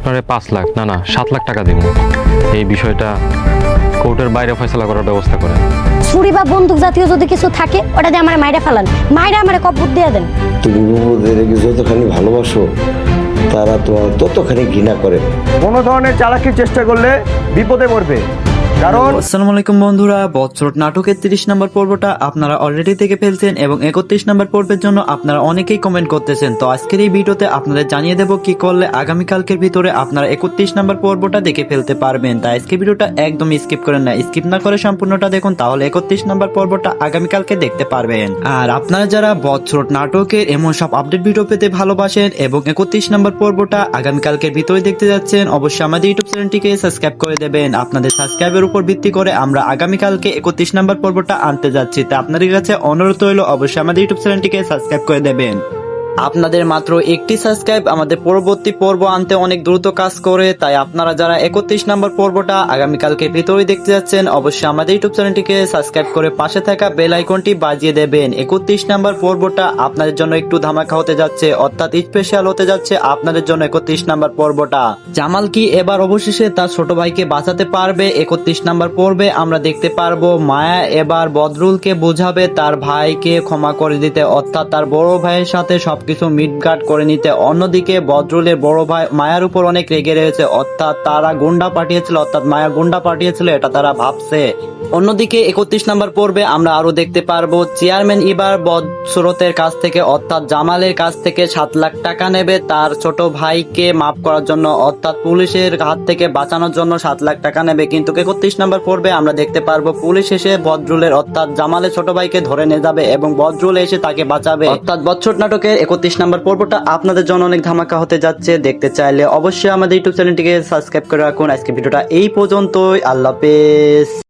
আপনারে 5 লাখ না 7 লাখ টাকা দিব। এই বিষয়টা কোর্টের বাইরে ফয়সালা করার ব্যবস্থা করেন। ছুরি বা বন্দুক জাতীয় যদি কিছু থাকে ওটা দিয়ে আমার মাইরা ফেলান, মাইরা আমার কবর দিয়ে দেন। তুমি বুবুদেরকে যতখানি ভালোবাসো তারা তোমার ততখানি ঘৃণা করে। কোনো ধরনের চালাকির চেষ্টা করলে বিপদে পড়বে। কারণ আসসালামু আলাইকুম বন্ধুরা, বৎসরট নাটকের 30 নম্বর পর্বটা আপনারা অলরেডি দেখে ফেলছেন এবং 31 নম্বর পর্বের জন্য আপনারা অনেকেই কমেন্ট করতেছেন। তো আজকের এই ভিডিওতে আপনাদের জানিয়ে দেব কি করলে আগামীকালকের ভিতরে আপনারা 31 নম্বর পর্বটা দেখে ফেলতে পারবেন। তাই আজকে ভিডিওটা একদম স্কিপ করেন না, স্কিপ না করে সম্পূর্ণটা দেখুন, তাহলে 31 নম্বর পর্বটা আগামীকালকে দেখতে পারবেন। আর আপনারা যারা বৎসরট নাটকের এমন সব আপডেট ভিডিও পেতে ভালোবাসেন এবং 31 নম্বর পর্বটা আগামীকালকের ভিতরে দেখতে যাচ্ছেন, অবশ্যই আমাদের ইউটিউব চ্যানেলটিকে সাবস্ক্রাইব করে দেবেন। আপনাদের সাবস্ক্রাইবের উপর ভিত্তি করে আমরা আগামীকালকে 31 নম্বর পর্বটা আনতে যাচ্ছি। তা আপনাদের কাছে অনুরোধ রইল অবশ্যই আমাদের ইউটিউব চ্যানেলটিকে সাবস্ক্রাইব করে দেবেন। আপনাদের মাত্র একটি সাবস্ক্রাইব আমাদের পরবর্তী পর্ব আনতে অনেক দ্রুত কাজ করে। তাই আপনারা যারা 31 নম্বর পর্বটা আগামীকালকে ভিতরে দেখতে যাচ্ছেন, অবশ্যই আমাদের ইউটিউব চ্যানেলটিকে সাবস্ক্রাইব করে পাশে থাকা বেল আইকনটি বাজিয়ে দেবেন। 31 নম্বর পর্বটা আপনাদের জন্য একটু ধামাকা হতে যাচ্ছে, অর্থাৎ স্পেশাল হতে যাচ্ছে আপনাদের জন্য 31 নম্বর পর্বটা। জামাল কি এবার অবশেষে তার ছোট ভাইকে বাঁচাতে পারবে? 31 নম্বর পর্বে আমরা দেখতে পারবো মায়া এবার বদরুলকে বোঝাবে তার ভাইকে ক্ষমা করে দিতে, অর্থাৎ তার বড় ভাইয়ের সাথে সবকিছু মিটগাট করে নিতে। অন্যদিকে বদরুলের বড় ভাই মায়ার উপর অনেক রেগে রয়েছে, অর্থাৎ তারা গুন্ডা পাঠিয়েছিল, অর্থাৎ মায়া গুন্ডা পাঠিয়েছিল এটা তারা ভাবছে। অন্যদিকে 31 নম্বর পর্বে আমরা আরো দেখতে পারবো চেয়ারম্যান এবার বৎসরতের কাছ থেকে, অর্থাৎ জামালের কাছ থেকে 7 লাখ টাকা নেবে তার ছোট ভাইকে মাফ করার জন্য, অর্থাৎ পুলিশের হাত থেকে বাঁচানোর জন্য 7 লাখ টাকা নেবে। কিন্তু 31 নম্বর পর্বে আমরা দেখতে পারবো পুলিশ এসে বদরুলের অর্থাৎ জামালের ছোট ভাইকে ধরে নিয়ে যাবে এবং বদরুল এসে তাকে বাঁচাবে। অর্থাৎ বৎসর নাটকের 31 নম্বর পর্বটা আপনাদের জন্য অনেক ধামাকা হতে যাচ্ছে। দেখতে চাইলে অবশ্যই আমাদের ইউটিউব চ্যানেলটিকে সাবস্ক্রাইব করে রাখুন। আজকে ভিডিওটা এই পর্যন্তই, আল্লাহ হাফেজ।